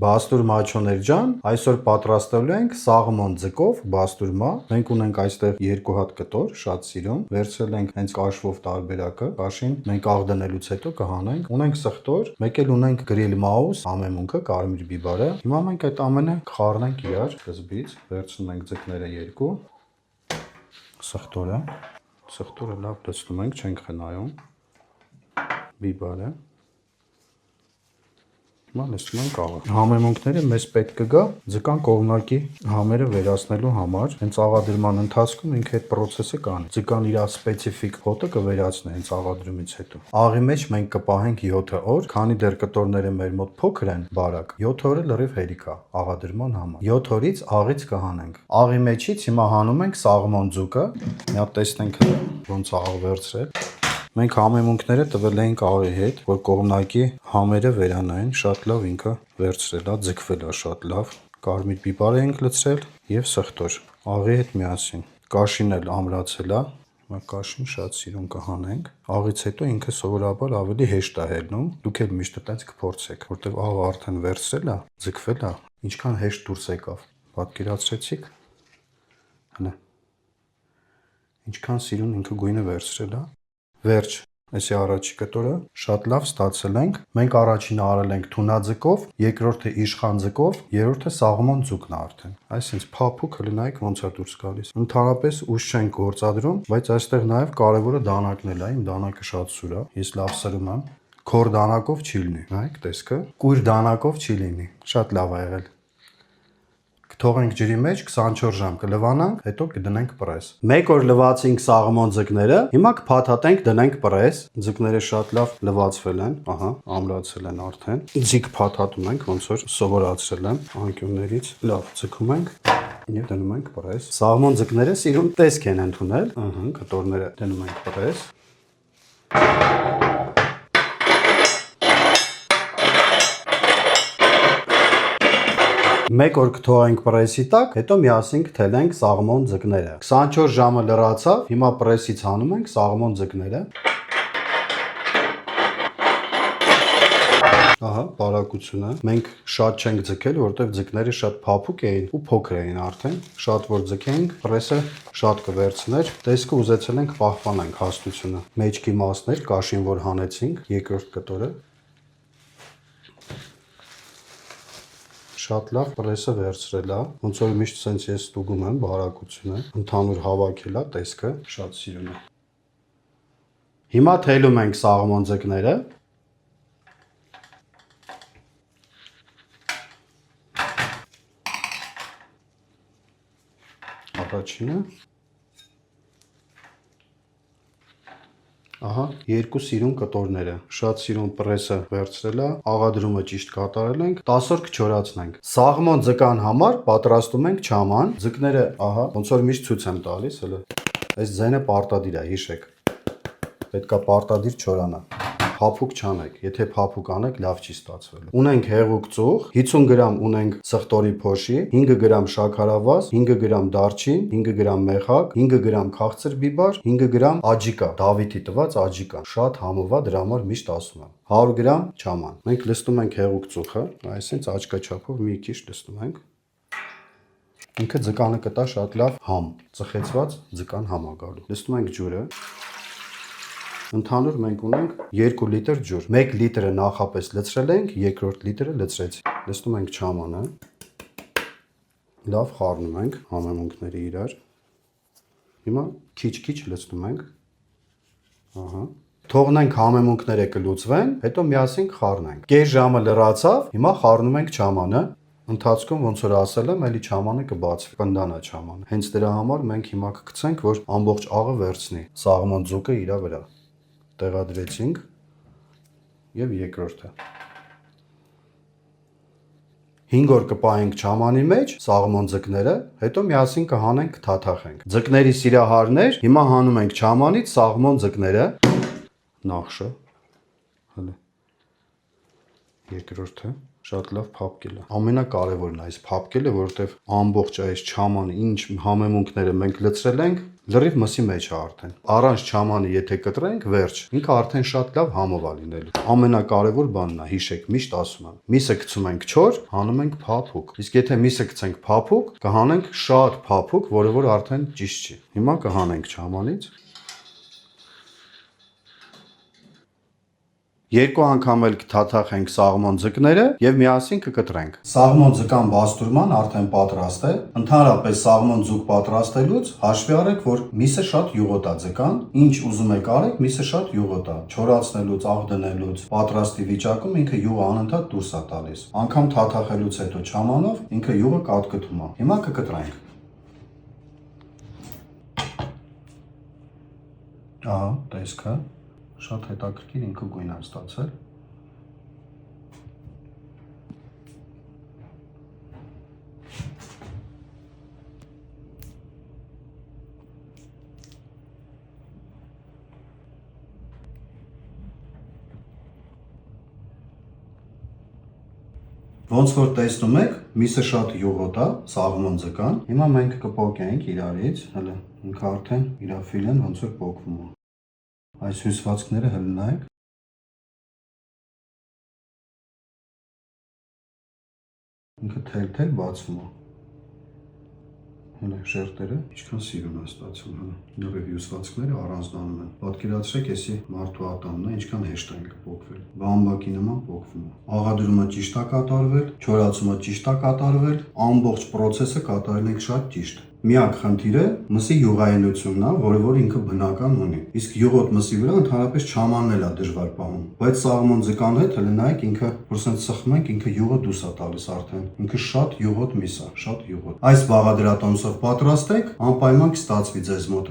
Բաստուրմա ջոներ ջան, այսօր պատրաստելու ենք սաղմոն ձկով բաստուրմա։ Մենք ունենք այստեղ 2 հատ կտոր, շատ սիրուն, վերցրել ենք հենց կաշվով տարբերակը, կաշին մենք աղդնելուց հետո կհանենք։ Ունենք սխտոր, մեկ էլ ունենք գրիլ մաուս, համեմունքը, կարմիր բիբարը։ Հիմա մենք այդ ամենը կխառնենք իրար սկզբից, վերցնում ենք ձկները 2, սխտորը լավ լցնում ենք, չենք խնայում, բիբարը։ Հիմա լցնում ենք աղը։ Համեմունքները մեզ պետք կգա ձկան կողմնակի համերը վերացնելու համար։ Հենց աղադրման ընթացքում ինքը այդ process-ը կանի։ Ձկան իր սպეციფიկ հոտը կվերացնի հենց աղադրումից հետո։ Աղի մեջ մենք կպահենք 7 օր, քանի դեռ կտորները մեր մոտ փոքր են, բարակ։ 7 օրը լրիվ հերիք է աղադրման համար։ 7 օրից աղից կհանենք։ Աղի մեջից հիմա հանում ենք սաղմոն ձուկը։ Մի հատ տեսնենք ոնց աղ վերցրել։ Մենք համեմունքները տվել էինք աղի հետ, որ կողմնակի համերը վերանային, շատ լավ ինքը վերցրել է, ձգվել է շատ լավ։ Կարմիր բիբար ենք լցրել եւ սխտոր։ Աղի հետ միասին։ Կաշին էլ ամրացել է։ Հիմա կաշին շատ սիրուն կհանենք։ Աղից հետո ինքը սովորաբար ավելի հեշտ է հելնում։ Դուք էլ միշտ այդպես կփորձեք, որտեվ աղը արդեն վերցրել է, ձգվել է, ինչքան հեշտ դուրս եկավ։ Պատկերացրեցիք։ Հələ։ Ինչքան սիրուն ինքը գույնը վերցրել է։ Վերջ, այսի առաջի կտորը շատ լավ ստացել ենք։ Մենք առաջինը արել ենք թունաձկով, երկրորդը իշխան ձկով, երրորդը սաղմոն ձուկն է արդեն։ Այսինքն փափուկ հլնայք ոնց է դուրս գալիս։ Ընդհանրապես ուժ չենք գործադրում, բայց այստեղ նաև կարևորը դանակն է, իմ դանակը շատ սուր է։ Ես լավ սրում եմ։ Քոր դանակով չի լինի, նայեք տեսքը։ Կույր դանակով չի լինի։ Շատ լավ է եղել։ Կթողենք ջրի մեջ 24 ժամ կլվանանք, հետո կդնենք պրես։ Մեկ օր լվացինք սաղմոն ձկները, հիմա կփաթաթենք, դնենք պրես։ Ձկները շատ լավ լվացվել են, ահա, ամրացել են արդեն։ Ձիգ փաթաթում ենք, ոնց որ սովորացրել եմ անկյուններից։ Լավ, ձգում ենք եւ դնում ենք պրես։ Սաղմոն ձկները սիրուն տեսք են ընդունել, ահա, կտորները դնում ենք պրես։ Մեկ օր կթողենք պրեսի տակ, հետո միասին կթելենք սաղմոն ձկները։ 24 ժամը լրացավ, հիմա պրեսից հանում ենք սաղմոն ձկները։ Ահա, բարակությունը։ Մենք շատ չենք ձգել, որովհետև ձկները շատ փափուկ էին ու փոքր էին արդեն։ Շատ որ ձգենք, պրեսը շատ կվերցներ։ Տեսքը ուզեցել ենք պահպանենք հաստությունը։ Մեջքի մասներ, կաշին որ հանեցինք, երկրորդ կտորը։ Շատ լավ պրեսը վերցրել է, ոնց որ միշտ սենց ես ստուգում եմ բարակությունը, ընդհանուր հավաքել է տեսքը, շատ սիրուն է։ Հիմա թելում ենք սաղմոն ձկները։ Առաջինը։ Ահա, 2 սիրուն կտորները, շատ սիրուն պրեսը վերցրել է, աղադրումը ճիշտ կատարել ենք, 10 օր կչորացնենք։ Սաղմոն ձկան համար պատրաստում ենք չաման, ձկները, ահա, ոնց որ միշտ ցույց եմ տալիս, հələ։ Այս ձենը պարտադիր է, հիշեք։ Պետքա պարտադիր չորանա։ Փափուկ չանեք, եթե փափուկ անեք, լավ չի ստացվելու։ Ունենք հեղուկ ծուխ, 50 գրամ ունենք սխտորի փոշի, 5 գրամ շաքարավազ, 5 գրամ դարչին, 5 գրամ մեխակ, 5 գրամ քաղցր բիբար, 5 գրամ աջիկա, Դավիթի տված աջիկա։ Շատ համով է, դրա համար միշտ ասում եմ։ 100 գրամ չաման։ Մենք լցնում ենք հեղուկ ծուխը, այսինքն աչքա չափով մի քիչ լցնում ենք։ Ինքը ձկանը կտա շատ լավ համ, ծխեցված ձկան համ է գալու։ Լցնում ենք ջուրը։ Ընդհանուր մենք ունենք 2 լիտր ջուր։ 1 լիտրը նախապես լցրել ենք, երկրորդ լիտրը լցրեցինք։ Լցնում ենք չամանը։ Լավ խառնում ենք համեմունքները իրար։ Հիմա քիչ-քիչ լցնում ենք։ Ահա։ Թողնենք համեմունքները կլուծվեն, հետո միասին կխառնենք։ Կես ժամը լրացավ, հիմա խառնում ենք չամանը։ Ընթացքում ոնց որ ասել եմ, էլի չամանը կբացվի, կնդանա չամանը։ Հենց դրա համար մենք հիմա կգցենք, որ ամբողջ աղը վերցնի սաղմոն ձուկը իր վրա։ Տեղադրեցինք եւ երկրորդը 5 օր կպահենք չամանի մեջ սաղմոն ձկները, հետո միասին կհանենք, կթաթախենք։ Ձկների սիրահարներ, հիմա հանում ենք չամանից սաղմոն ձկները, նախշը, հələ երկրորդը, Շատ լավ փափկել է։ Ամենակարևորն է այս փափկելը, որովհետև ամբողջ այս չամանը ինչ համեմունքները մենք լցրել ենք, լրիվ մսի մեջ է արդեն։ Առանց չամանի եթե կտրենք, վերջ, ինքը արդեն շատ լավ համով է լինելու։ Ամենակարևոր բանն է, հիշեք, միշտ ասում եմ, միսը գցում ենք չոր, հանում ենք փափուկ։ Իսկ եթե միսը գցենք փափուկ, կհանենք շատ փափուկ, որը որ արդեն ճիշտ չի։ Հիմա կհանենք չամանից։ Երկու անգամ էլ կթաթախենք սաղմոն ձկները եւ միասին կկտրենք։ Սաղմոն ձկան բաստուրման արդեն պատրաստ է։ Ընդհանրապես սաղմոն ձուկ պատրաստելուց հաշվի առեք, որ միսը շատ յուղոտ է ձկան։ Ինչ ուզում եք արեք, միսը շատ յուղոտ է։ Չորացնելուց, աղ դնելուց, պատրաստի վիճակում ինքը յուղը անընդհատ դուրս է տալիս։ Անգամ թաթախելուց հետո չամանով ինքը յուղը կատկտում է։ Հիմա կկտրենք։ Ահա, տեսքը շատ հետաքրքիր ինքը գույն է ստացել։ Ոնց որ տեսնում եք, միսը շատ յուղոտ է, սաղմոն ձկան։ Հիմա մենք կպոկենք իրարից, հələ ինքը արդեն իր ֆիլեն ոնց որ պոկվում է։ Այս հյուսվածքները հլնայք։ Ինքը թել-թել բացվում է։ Հələ շերտերը ինչքան սիրուն է ստացվում, հələ նորեւ հյուսվածքները առանձնանում են։ Պատկերացրեք, էսի մարդու ատամն է, ինչքան հեշտ է ինքը պոկվել։ Բամբակի նման պոկվում է։ Աղադրումը ճիշտ է կատարվել, չորացումը ճիշտ է կատարվել, ամբողջ process-ը կատարել ենք շատ ճիշտ։ Միակ խնդիրը մսի յուղայնությունն է, որը որ ինքը բնական ունի։ Իսկ յուղոտ մսի վրա ընդհանրապես չամանն էլ է դժվար պահում։ Բայց սաղմոն ձկան հետ հələ նայեք ինքը, որ սենց սխում ենք, ինքը յուղը դուրս է տալիս արդեն։ Ինքը շատ յուղոտ միս է, շատ յուղոտ։ Այս բաղադրատոմսով պատրաստեք, անպայման կստացվի ձեզ մոտ։